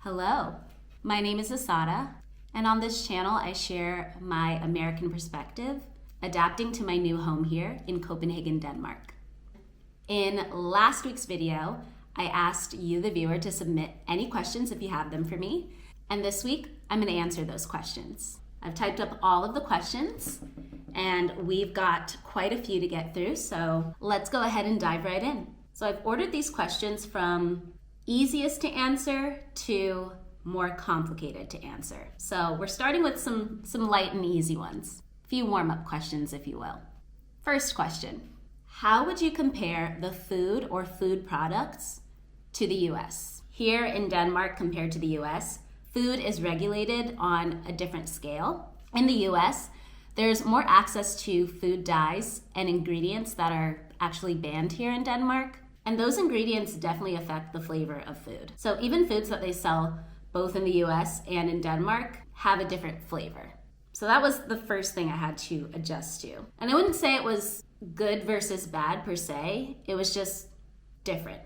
Hello, my name is Asada, and on this channel I share my American perspective, adapting to my new home here in Copenhagen, Denmark. In last week's video, I asked you, the viewer, to submit any questions if you have them for me, and this week I'm going to answer those questions. I've typed up all of the questions, and we've got quite a few to get through, so let's go ahead and dive right in. So I've ordered these questions from easiest to answer to more complicated to answer. So we're starting with some light and easy ones. A few warm-up questions, if you will. First question, how would you compare the food or food products to the US? Here in Denmark compared to the US, food is regulated on a different scale. In the US, there's more access to food dyes and ingredients that are actually banned here in Denmark. And those ingredients definitely affect the flavor of food. So even foods that they sell both in the US and in Denmark have a different flavor. So that was the first thing I had to adjust to. And I wouldn't say it was good versus bad per se, it was just different.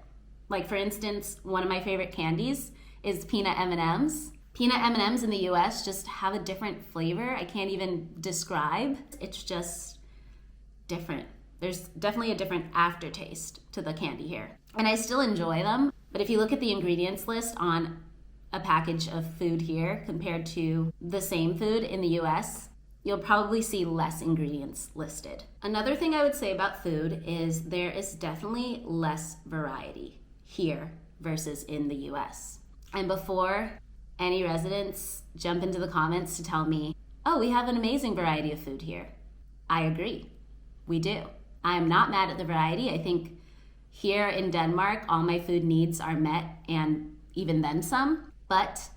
Like for instance, one of my favorite candies is peanut M&Ms. Peanut M&Ms in the US just have a different flavor I can't even describe. It's just different. There's definitely a different aftertaste to the candy here. And I still enjoy them, but if you look at the ingredients list on a package of food here compared to the same food in the US, you'll probably see less ingredients listed. Another thing I would say about food is there is definitely less variety here versus in the US. And before any residents jump into the comments to tell me, oh, we have an amazing variety of food here, I agree, we do. I'm not mad at the variety. I think here in Denmark, all my food needs are met and even then some. But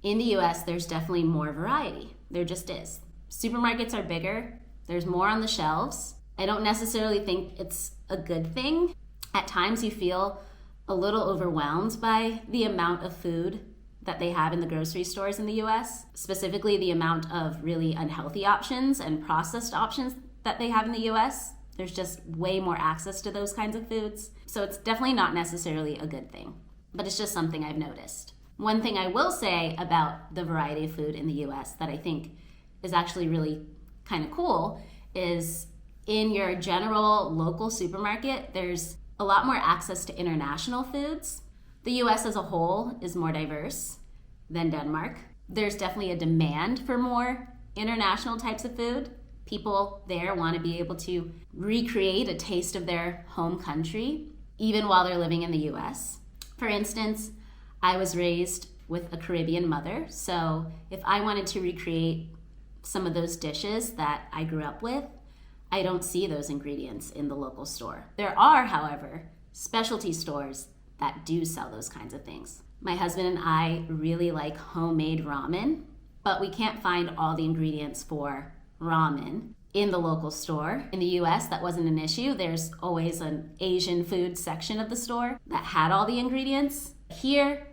in the US, there's definitely more variety. There just is. Supermarkets are bigger. There's more on the shelves. I don't necessarily think it's a good thing. At times you feel a little overwhelmed by the amount of food that they have in the grocery stores in the US, specifically the amount of really unhealthy options and processed options that they have in the US. There's just way more access to those kinds of foods. So it's definitely not necessarily a good thing, but it's just something I've noticed. One thing I will say about the variety of food in the US that I think is actually really kind of cool is in your general local supermarket, there's a lot more access to international foods. The US as a whole is more diverse than Denmark. There's definitely a demand for more international types of food. People there want to be able to recreate a taste of their home country, even while they're living in the US. For instance, I was raised with a Caribbean mother, so if I wanted to recreate some of those dishes that I grew up with, I don't see those ingredients in the local store. There are, however, specialty stores that do sell those kinds of things. My husband and I really like homemade ramen, but we can't find all the ingredients for ramen in the local store. In the US, that wasn't an issue. There's always an Asian food section of the store that had all the ingredients. Here,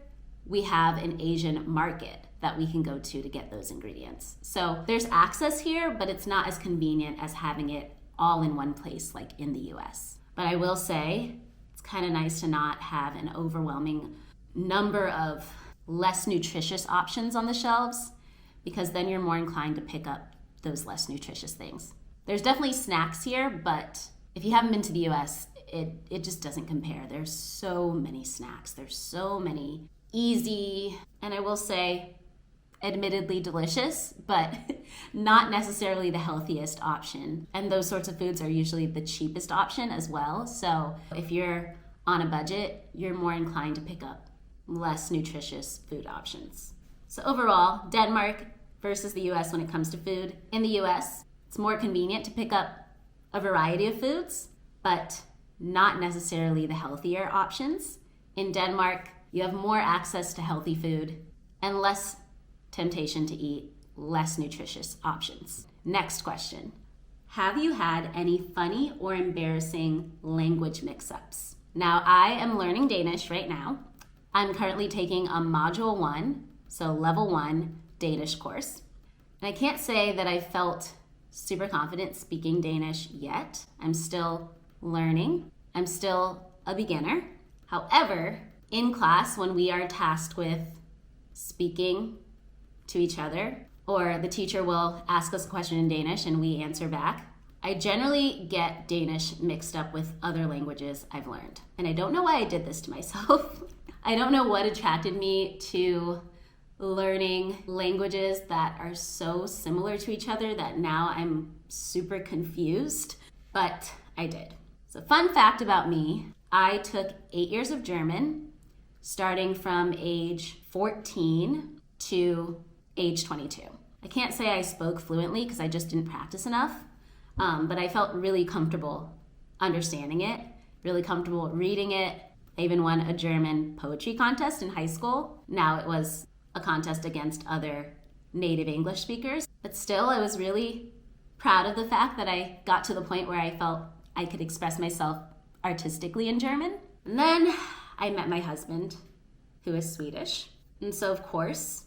we have an Asian market that we can go to get those ingredients. So there's access here, but it's not as convenient as having it all in one place like in the US. But I will say, it's kind of nice to not have an overwhelming number of less nutritious options on the shelves, because then you're more inclined to pick up those less nutritious things. There's definitely snacks here, but if you haven't been to the US, it just doesn't compare. There's so many snacks. There's so many easy, and I will say, admittedly delicious, but not necessarily the healthiest option. And those sorts of foods are usually the cheapest option as well. So if you're on a budget, you're more inclined to pick up less nutritious food options. So overall, Denmark versus the US when it comes to food. In the US, it's more convenient to pick up a variety of foods, but not necessarily the healthier options. In Denmark, you have more access to healthy food and less temptation to eat less nutritious options. Next question. Have you had any funny or embarrassing language mix-ups? Now, I am learning Danish right now. I'm currently taking a Module 1, so Level 1 Danish course. And I can't say that I felt super confident speaking Danish yet. I'm still learning. I'm still a beginner. However, in class, when we are tasked with speaking to each other, or the teacher will ask us a question in Danish and we answer back. I generally get Danish mixed up with other languages I've learned. And I don't know why I did this to myself. I don't know what attracted me to learning languages that are so similar to each other that now I'm super confused, but I did. So fun fact about me, I took 8 years of German, starting from age 14 to age 22. I can't say I spoke fluently because I just didn't practice enough, but I felt really comfortable understanding it, really comfortable reading it. I even won a German poetry contest in high school. Now it was a contest against other native English speakers, but still I was really proud of the fact that I got to the point where I felt I could express myself artistically in German. And then I met my husband, who is Swedish. And so of course,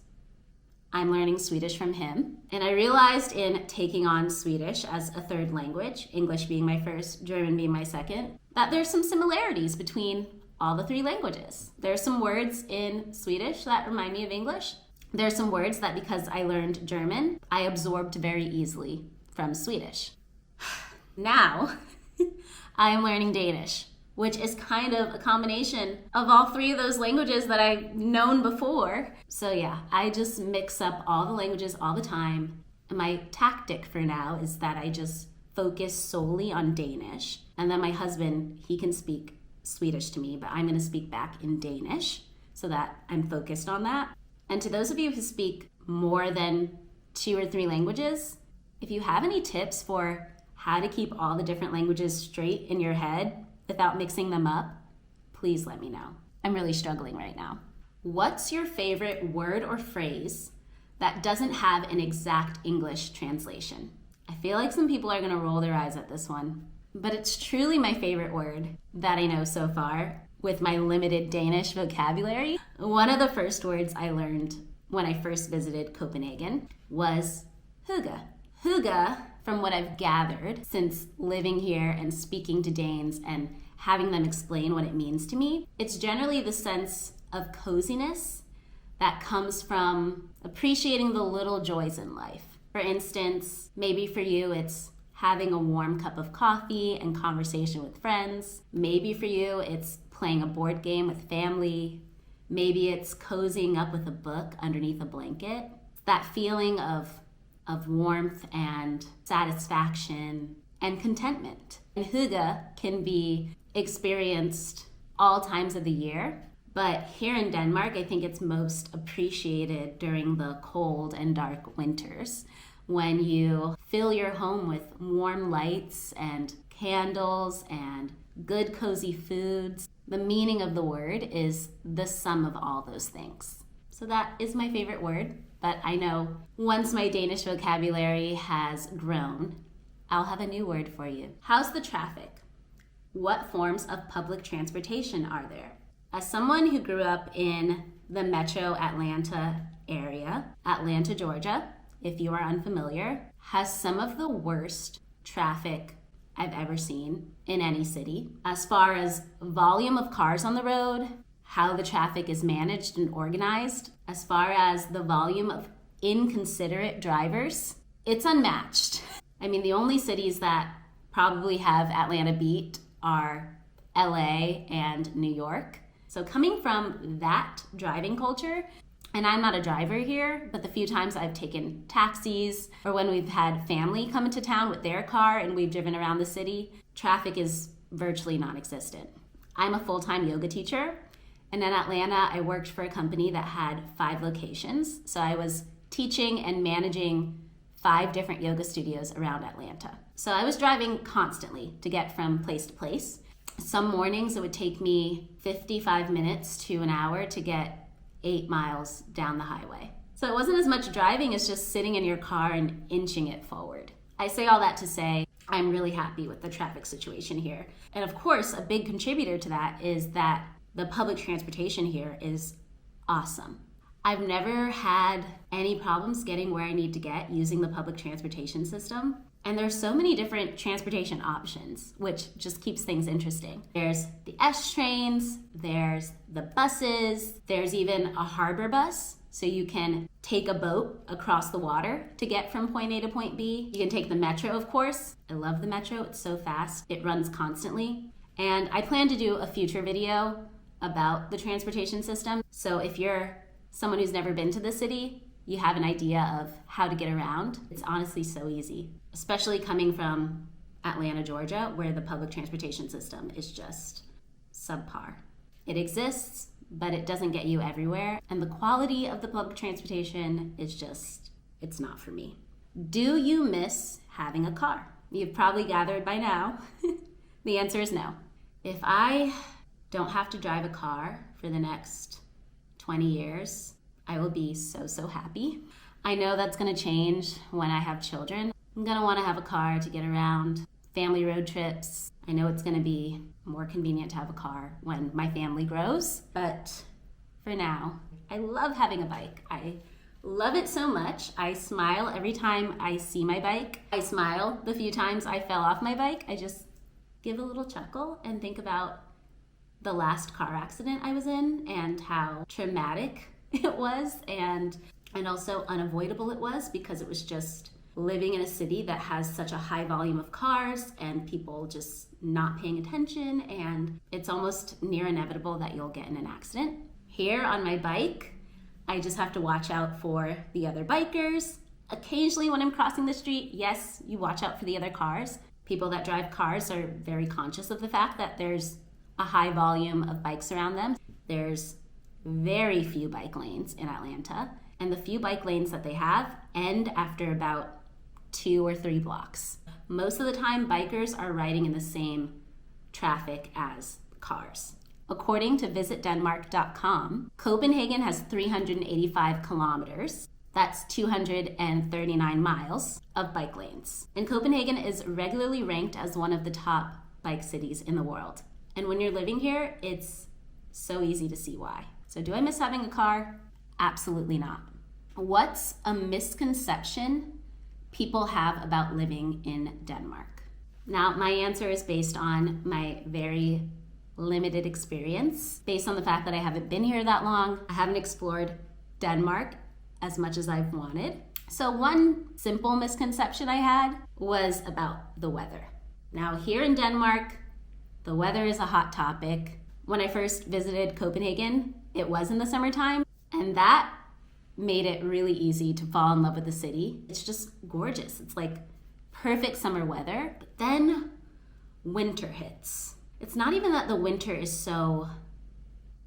I'm learning Swedish from him. And I realized in taking on Swedish as a third language, English being my first, German being my second, that there's some similarities between all the three languages. There are some words in Swedish that remind me of English. There are some words that because I learned German, I absorbed very easily from Swedish. Now, I am learning Danish, which is kind of a combination of all three of those languages that I've known before. So yeah, I just mix up all the languages all the time. And my tactic for now is that I just focus solely on Danish. And then my husband, he can speak Swedish to me, but I'm going to speak back in Danish so that I'm focused on that. And to those of you who speak more than 2 or 3 languages, if you have any tips for how to keep all the different languages straight in your head without mixing them up, please let me know. I'm really struggling right now. What's your favorite word or phrase that doesn't have an exact English translation? I feel like some people are going to roll their eyes at this one, but it's truly my favorite word that I know so far with my limited Danish vocabulary. One of the first words I learned when I first visited Copenhagen was hygge. Hygge, from what I've gathered since living here and speaking to Danes and having them explain what it means to me, it's generally the sense of coziness that comes from appreciating the little joys in life. For instance, maybe for you it's having a warm cup of coffee and conversation with friends. Maybe for you it's playing a board game with family. Maybe it's cozying up with a book underneath a blanket. That feeling of warmth and satisfaction and contentment. And hygge can be experienced all times of the year, but here in Denmark, I think it's most appreciated during the cold and dark winters when you fill your home with warm lights and candles and good cozy foods. The meaning of the word is the sum of all those things. So that is my favorite word. But I know once my Danish vocabulary has grown, I'll have a new word for you. How's the traffic? What forms of public transportation are there? As someone who grew up in the metro Atlanta area, Atlanta, Georgia, if you are unfamiliar, has some of the worst traffic I've ever seen in any city. As far as volume of cars on the road, how the traffic is managed and organized, as far as the volume of inconsiderate drivers, it's unmatched. I mean, the only cities that probably have Atlanta beat are LA and New York. So coming from that driving culture, and I'm not a driver here, but the few times I've taken taxis or when we've had family come into town with their car and we've driven around the city, traffic is virtually non-existent. I'm a full-time yoga teacher. And in Atlanta, I worked for a company that had 5 locations. So I was teaching and managing 5 different yoga studios around Atlanta. So I was driving constantly to get from place to place. Some mornings it would take me 55 minutes to an hour to get 8 miles down the highway. So it wasn't as much driving as just sitting in your car and inching it forward. I say all that to say I'm really happy with the traffic situation here. And of course, a big contributor to that is that the public transportation here is awesome. I've never had any problems getting where I need to get using the public transportation system. And there's so many different transportation options, which just keeps things interesting. There's the S trains, there's the buses, there's even a harbor bus. So you can take a boat across the water to get from point A to point B. You can take the metro, of course. I love the metro, it's so fast. It runs constantly. And I plan to do a future video about the transportation system. So if you're someone who's never been to the city, you have an idea of how to get around. It's honestly so easy, especially coming from Atlanta, Georgia, where the public transportation system is just subpar. It exists, but it doesn't get you everywhere. And the quality of the public transportation is just, it's not for me. Do you miss having a car? You've probably gathered by now. The answer is no. If I don't have to drive a car for the next 20 years, I will be so happy. I know that's gonna change when I have children. I'm gonna wanna have a car to get around, family road trips. I know it's gonna be more convenient to have a car when my family grows, but for now, I love having a bike. I love it so much. I smile every time I see my bike. I smile the few times I fell off my bike. I just give a little chuckle and think about the last car accident I was in and how traumatic it was and also unavoidable it was, because it was just living in a city that has such a high volume of cars and people just not paying attention, and it's almost near inevitable that you'll get in an accident. Here on my bike, I just have to watch out for the other bikers. Occasionally when I'm crossing the street, yes, you watch out for the other cars. People that drive cars are very conscious of the fact that there's a high volume of bikes around them. There's very few bike lanes in Atlanta, and the few bike lanes that they have end after about 2 or 3 blocks. Most of the time, bikers are riding in the same traffic as cars. According to visitdenmark.com, Copenhagen has 385 kilometers. That's 239 miles of bike lanes. And Copenhagen is regularly ranked as one of the top bike cities in the world. And when you're living here, it's so easy to see why. So do I miss having a car? Absolutely not. What's a misconception people have about living in Denmark? Now, my answer is based on my very limited experience, based on the fact that I haven't been here that long. I haven't explored Denmark as much as I've wanted. So one simple misconception I had was about the weather. Now, here in Denmark, the weather is a hot topic. When I first visited Copenhagen, it was in the summertime, and that made it really easy to fall in love with the city. It's just gorgeous. It's like perfect summer weather. But then winter hits. It's not even that the winter is so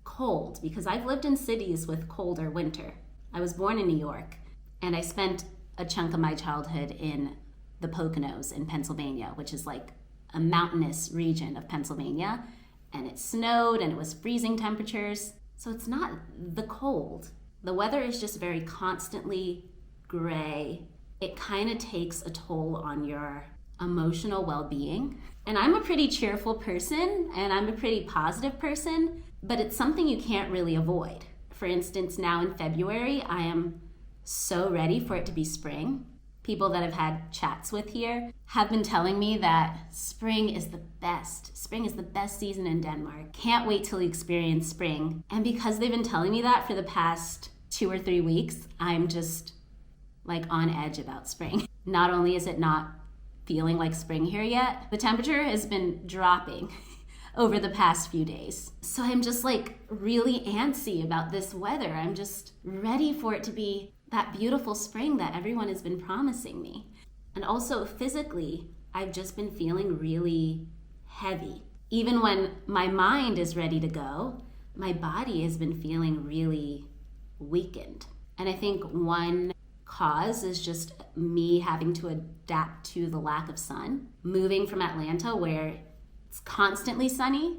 cold, because I've lived in cities with colder winter. I was born in New York, and I spent a chunk of my childhood in the Poconos in Pennsylvania, which is like a mountainous region of Pennsylvania, and it snowed and it was freezing temperatures. So it's not the cold. The weather is just very constantly gray. It kind of takes a toll on your emotional well-being. And I'm a pretty cheerful person, and I'm a pretty positive person, but it's something you can't really avoid. For instance, now in February, I am so ready for it to be spring. People that I've had chats with here have been telling me that spring is the best. Spring is the best season in Denmark. Can't wait till you experience spring. And because they've been telling me that for the past 2 or 3 weeks, I'm just like on edge about spring. Not only is it not feeling like spring here yet, the temperature has been dropping over the past few days. So I'm just like really antsy about this weather. I'm just ready for it to be that beautiful spring that everyone has been promising me. And also physically, I've just been feeling really heavy. Even when my mind is ready to go, my body has been feeling really weakened. And I think one cause is just me having to adapt to the lack of sun. Moving from Atlanta, where it's constantly sunny,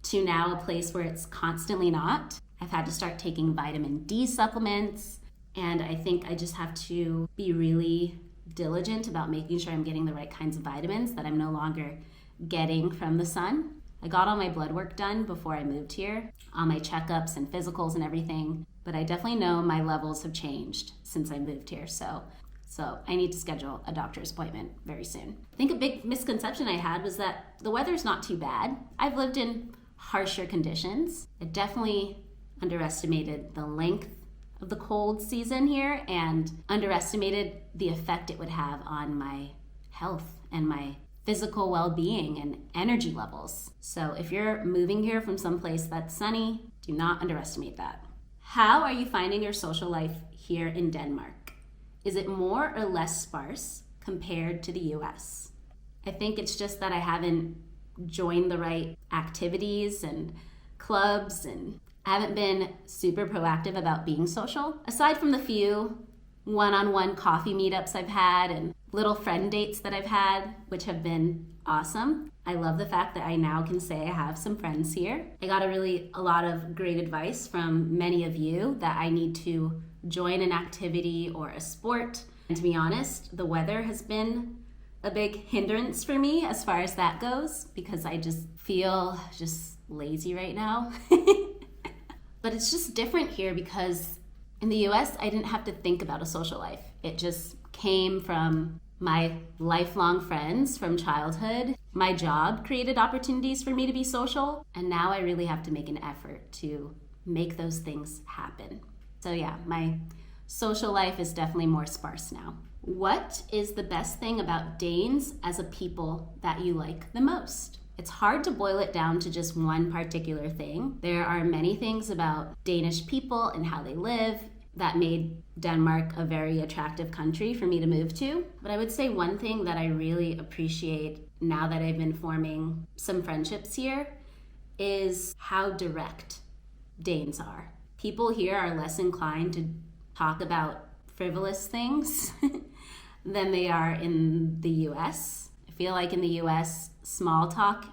to now a place where it's constantly not. I've had to start taking vitamin D supplements, and I think I just have to be really diligent about making sure I'm getting the right kinds of vitamins that I'm no longer getting from the sun. I got all my blood work done before I moved here, all my checkups and physicals and everything, but I definitely know my levels have changed since I moved here. So So I need to schedule a doctor's appointment very soon. I think a big misconception I had was that the weather's not too bad. I've lived in harsher conditions. I definitely underestimated the length of the cold season here and underestimated the effect it would have on my health and my physical well-being and energy levels. So if you're moving here from someplace that's sunny, do not underestimate that. How are you finding your social life here in Denmark? Is it more or less sparse compared to the US? I think it's just that I haven't joined the right activities and clubs, and I haven't been super proactive about being social. Aside from the few one-on-one coffee meetups I've had and little friend dates that I've had, which have been awesome. I love the fact that I now can say I have some friends here. I got a lot of great advice from many of you that I need to join an activity or a sport. And to be honest, the weather has been a big hindrance for me as far as that goes, because I just feel just lazy right now. But it's just different here because in the US, I didn't have to think about a social life. It just came from my lifelong friends from childhood. My job created opportunities for me to be social, and now I really have to make an effort to make those things happen. So yeah, my social life is definitely more sparse now. What is the best thing about Danes as a people that you like the most? It's hard to boil it down to just one particular thing. There are many things about Danish people and how they live that made Denmark a very attractive country for me to move to. But I would say one thing that I really appreciate now that I've been forming some friendships here is how direct Danes are. People here are less inclined to talk about frivolous things than they are in the US. I feel like in the US, small talk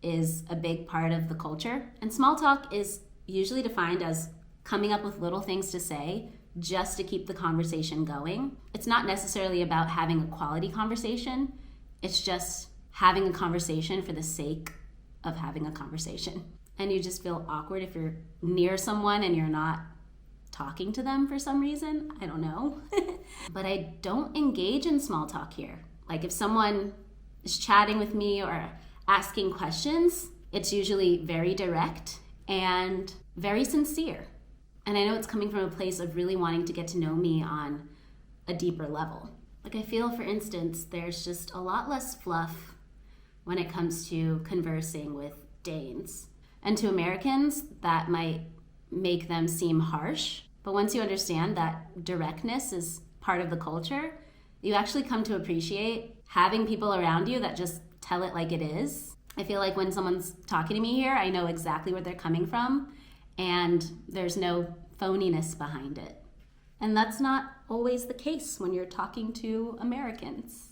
is a big part of the culture. And small talk is usually defined as coming up with little things to say just to keep the conversation going. It's not necessarily about having a quality conversation. It's just having a conversation for the sake of having a conversation. And you just feel awkward if you're near someone and you're not talking to them for some reason. I don't know. But I don't engage in small talk here. Like if someone is chatting with me or asking questions, it's usually very direct and very sincere. And I know it's coming from a place of really wanting to get to know me on a deeper level. Like I feel, for instance, there's just a lot less fluff when it comes to conversing with Danes. And to Americans, that might make them seem harsh. But once you understand that directness is part of the culture, you actually come to appreciate having people around you that just tell it like it is. I feel like when someone's talking to me here, I know exactly where they're coming from, and there's no phoniness behind it. And that's not always the case when you're talking to Americans.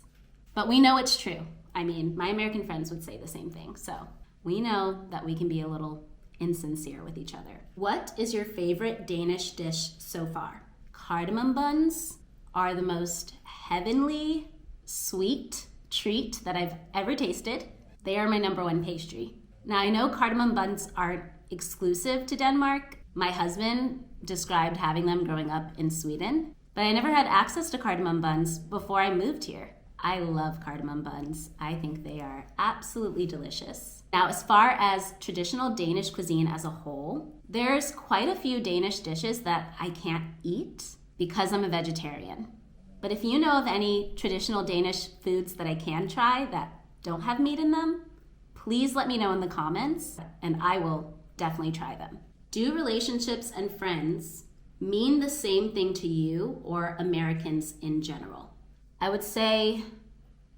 But we know it's true. I mean, my American friends would say the same thing. So we know that we can be a little insincere with each other. What is your favorite Danish dish so far? Cardamom buns are the most heavenly, sweet treat that I've ever tasted. They are my number one pastry. Now, I know cardamom buns aren't exclusive to Denmark. My husband described having them growing up in Sweden, but I never had access to cardamom buns before I moved here. I love cardamom buns. I think they are absolutely delicious. Now, as far as traditional Danish cuisine as a whole, there's quite a few Danish dishes that I can't eat because I'm a vegetarian. But if you know of any traditional Danish foods that I can try that don't have meat in them, please let me know in the comments and I will definitely try them. Do relationships and friends mean the same thing to you or Americans in general? I would say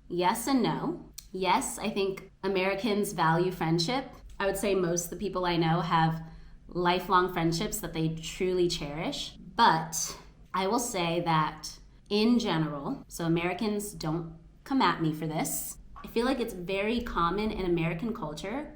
yes and no. Yes, I think Americans value friendship. I would say most of the people I know have lifelong friendships that they truly cherish. But I will say that in general, so Americans don't come at me for this, I feel like it's very common in American culture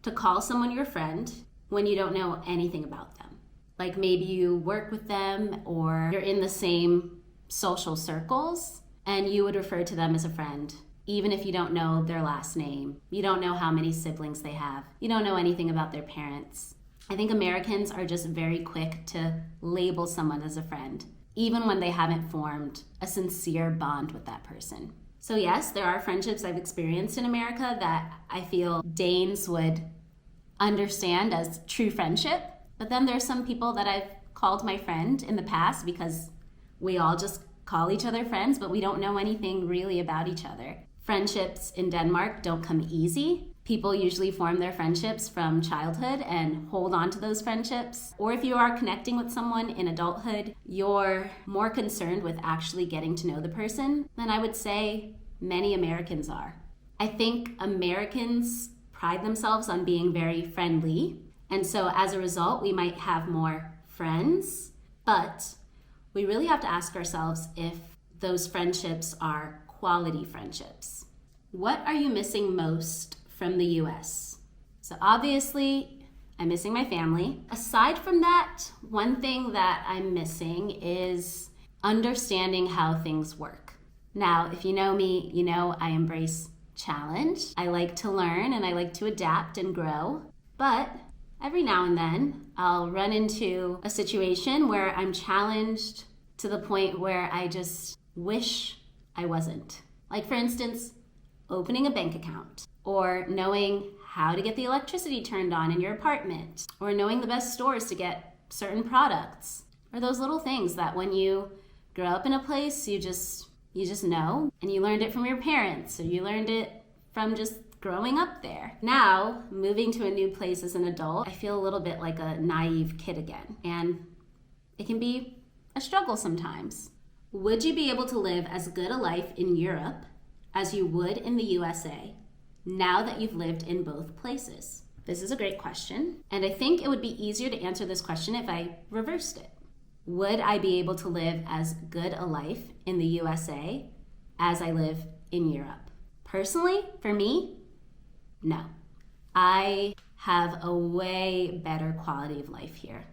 to call someone your friend when you don't know anything about them. Like maybe you work with them or you're in the same social circles and you would refer to them as a friend, even if you don't know their last name. You don't know how many siblings they have. You don't know anything about their parents. I think Americans are just very quick to label someone as a friend, even when they haven't formed a sincere bond with that person. So yes, there are friendships I've experienced in America that I feel Danes would understand as true friendship. But then there's some people that I've called my friend in the past because we all just call each other friends, but we don't know anything really about each other. Friendships in Denmark don't come easy. People usually form their friendships from childhood and hold on to those friendships. Or if you are connecting with someone in adulthood, you're more concerned with actually getting to know the person than I would say many Americans are. I think Americans pride themselves on being very friendly, and so as a result, we might have more friends, but we really have to ask ourselves if those friendships are quality friendships. What are you missing most from the US? So obviously, I'm missing my family. Aside from that, one thing that I'm missing is understanding how things work. Now, if you know me, you know I embrace challenge. I like to learn and I like to adapt and grow, but every now and then I'll run into a situation where I'm challenged to the point where I just wish I wasn't. Like for instance, opening a bank account, or knowing how to get the electricity turned on in your apartment, or knowing the best stores to get certain products, or those little things that when you grow up in a place, you just know, and you learned it from your parents, or you learned it from just growing up there. Now, moving to a new place as an adult, I feel a little bit like a naive kid again, and it can be a struggle sometimes. Would you be able to live as good a life in Europe as you would in the USA now that you've lived in both places? This is a great question, and I think it would be easier to answer this question if I reversed it. Would I be able to live as good a life in the USA as I live in Europe? Personally, for me, no. I have a way better quality of life here.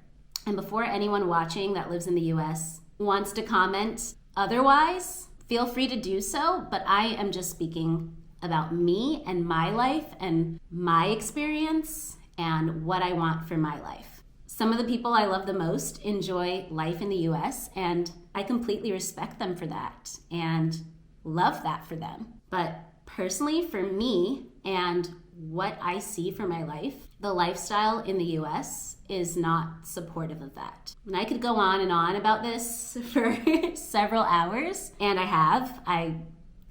And before anyone watching that lives in the US wants to comment otherwise, feel free to do so, but I am just speaking about me and my life and my experience and what I want for my life. Some of the people I love the most enjoy life in the US, and I completely respect them for that and love that for them. But personally, for me and what I see for my life, the lifestyle in the US is not supportive of that. And I could go on and on about this for several hours, and I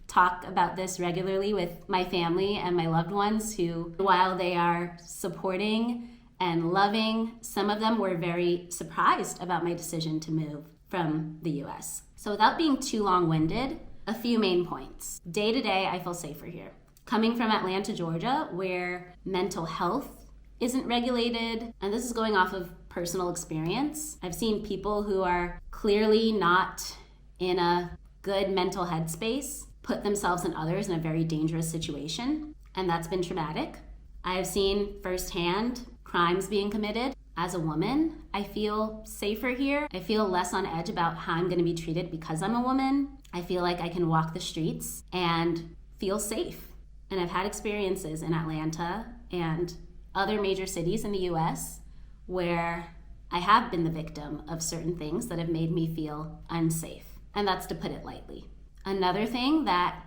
talk about this regularly with my family and my loved ones who, while they are supporting and loving, some of them were very surprised about my decision to move from the US. So without being too long-winded, a few main points. Day to day, I feel safer here. Coming from Atlanta, Georgia, where mental health isn't regulated, and this is going off of personal experience. I've seen people who are clearly not in a good mental headspace put themselves and others in a very dangerous situation, and that's been traumatic. I have seen firsthand crimes being committed. As a woman, I feel safer here. I feel less on edge about how I'm going to be treated because I'm a woman. I feel like I can walk the streets and feel safe. And I've had experiences in Atlanta and other major cities in the US where I have been the victim of certain things that have made me feel unsafe. And that's to put it lightly. Another thing that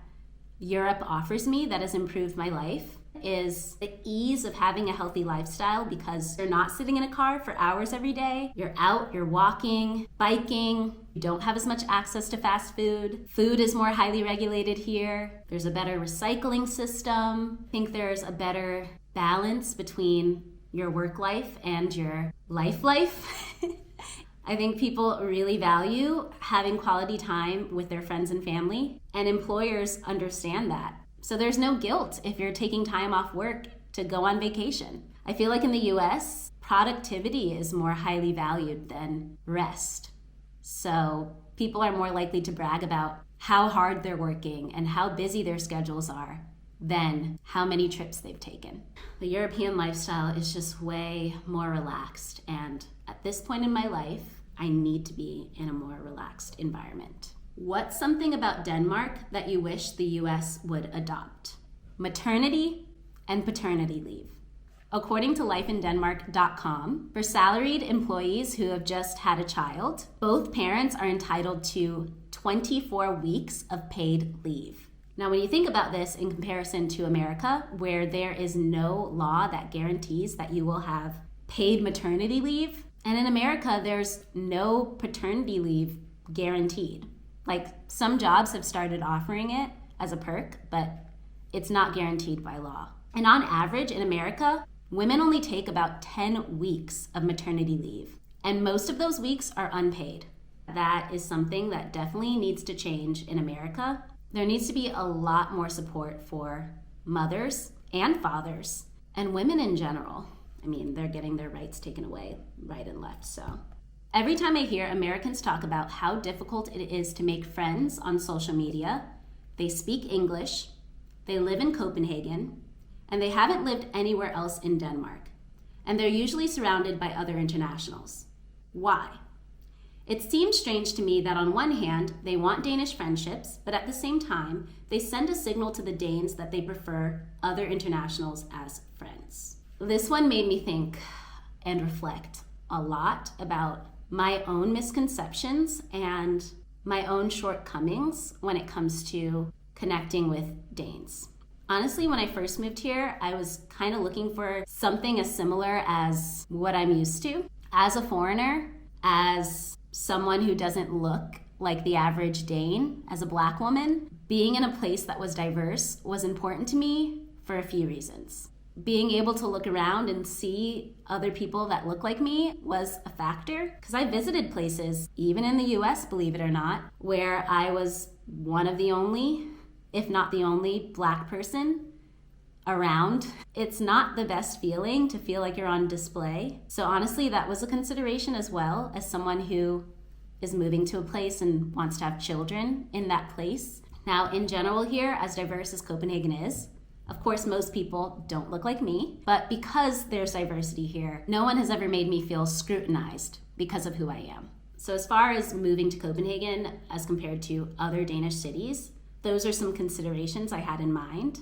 Europe offers me that has improved my life is the ease of having a healthy lifestyle, because you're not sitting in a car for hours every day. You're out, you're walking, biking. You don't have as much access to fast food. Food is more highly regulated here. There's a better recycling system. I think there's a better balance between your work life and your life. I think people really value having quality time with their friends and family, and employers understand that. So there's no guilt if you're taking time off work to go on vacation. I feel like in the US, productivity is more highly valued than rest. So people are more likely to brag about how hard they're working and how busy their schedules are than how many trips they've taken. The European lifestyle is just way more relaxed, and at this point in my life, I need to be in a more relaxed environment. What's something about Denmark that you wish the US would adopt? Maternity and paternity leave. According to lifeindenmark.com, for salaried employees who have just had a child, both parents are entitled to 24 weeks of paid leave. Now, when you think about this in comparison to America, where there is no law that guarantees that you will have paid maternity leave, and in America, there's no paternity leave guaranteed. Like, some jobs have started offering it as a perk, but it's not guaranteed by law. And on average in America, women only take about 10 weeks of maternity leave, and most of those weeks are unpaid. That is something that definitely needs to change in America. There needs to be a lot more support for mothers and fathers and women in general. I mean, they're getting their rights taken away right and left, so. Every time I hear Americans talk about how difficult it is to make friends on social media, they speak English, they live in Copenhagen, and they haven't lived anywhere else in Denmark. And they're usually surrounded by other internationals. Why? It seems strange to me that on one hand, they want Danish friendships, but at the same time, they send a signal to the Danes that they prefer other internationals as friends. This one made me think and reflect a lot about my own misconceptions and my own shortcomings when it comes to connecting with Danes. Honestly, when I first moved here, I was kind of looking for something as similar as what I'm used to. As a foreigner, as someone who doesn't look like the average Dane, as a Black woman, being in a place that was diverse was important to me for a few reasons. Being able to look around and see other people that look like me was a factor, because I visited places, even in the US, believe it or not, where I was one of the only, if not the only, Black person around. It's not the best feeling to feel like you're on display. So honestly, that was a consideration as well, as someone who is moving to a place and wants to have children in that place. Now, in general here, as diverse as Copenhagen is, of course, most people don't look like me, but because there's diversity here, no one has ever made me feel scrutinized because of who I am. So as far as moving to Copenhagen as compared to other Danish cities, those are some considerations I had in mind.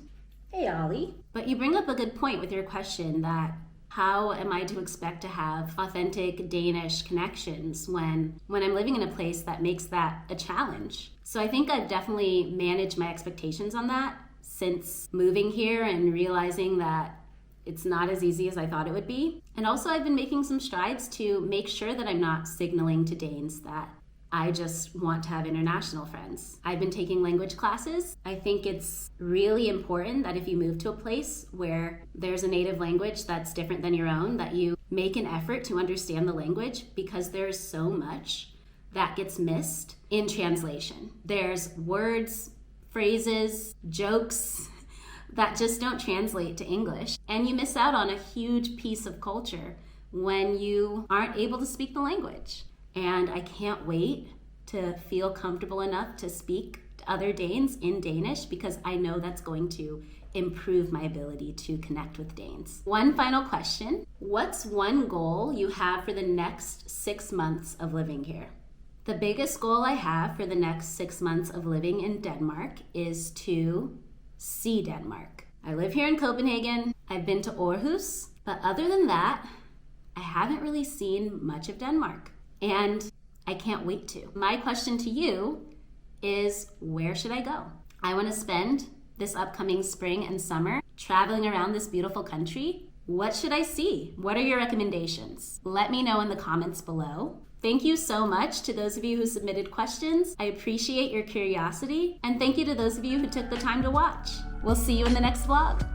Hey, Ollie. But you bring up a good point with your question that how am I to expect to have authentic Danish connections when I'm living in a place that makes that a challenge? So I think I've definitely managed my expectations on that since moving here and realizing that it's not as easy as I thought it would be. And also I've been making some strides to make sure that I'm not signaling to Danes that I just want to have international friends. I've been taking language classes. I think it's really important that if you move to a place where there's a native language that's different than your own, that you make an effort to understand the language, because there's so much that gets missed in translation. There's words, phrases, jokes that just don't translate to English. And you miss out on a huge piece of culture when you aren't able to speak the language. And I can't wait to feel comfortable enough to speak to other Danes in Danish, because I know that's going to improve my ability to connect with Danes. One final question. What's one goal you have for the next 6 months of living here? The biggest goal I have for the next 6 months of living in Denmark is to see Denmark. I live here in Copenhagen. I've been to Aarhus, but other than that, I haven't really seen much of Denmark. And I can't wait to. My question to you is, where should I go? I want to spend this upcoming spring and summer traveling around this beautiful country. What should I see? What are your recommendations? Let me know in the comments below. Thank you so much to those of you who submitted questions. I appreciate your curiosity. And thank you to those of you who took the time to watch. We'll see you in the next vlog.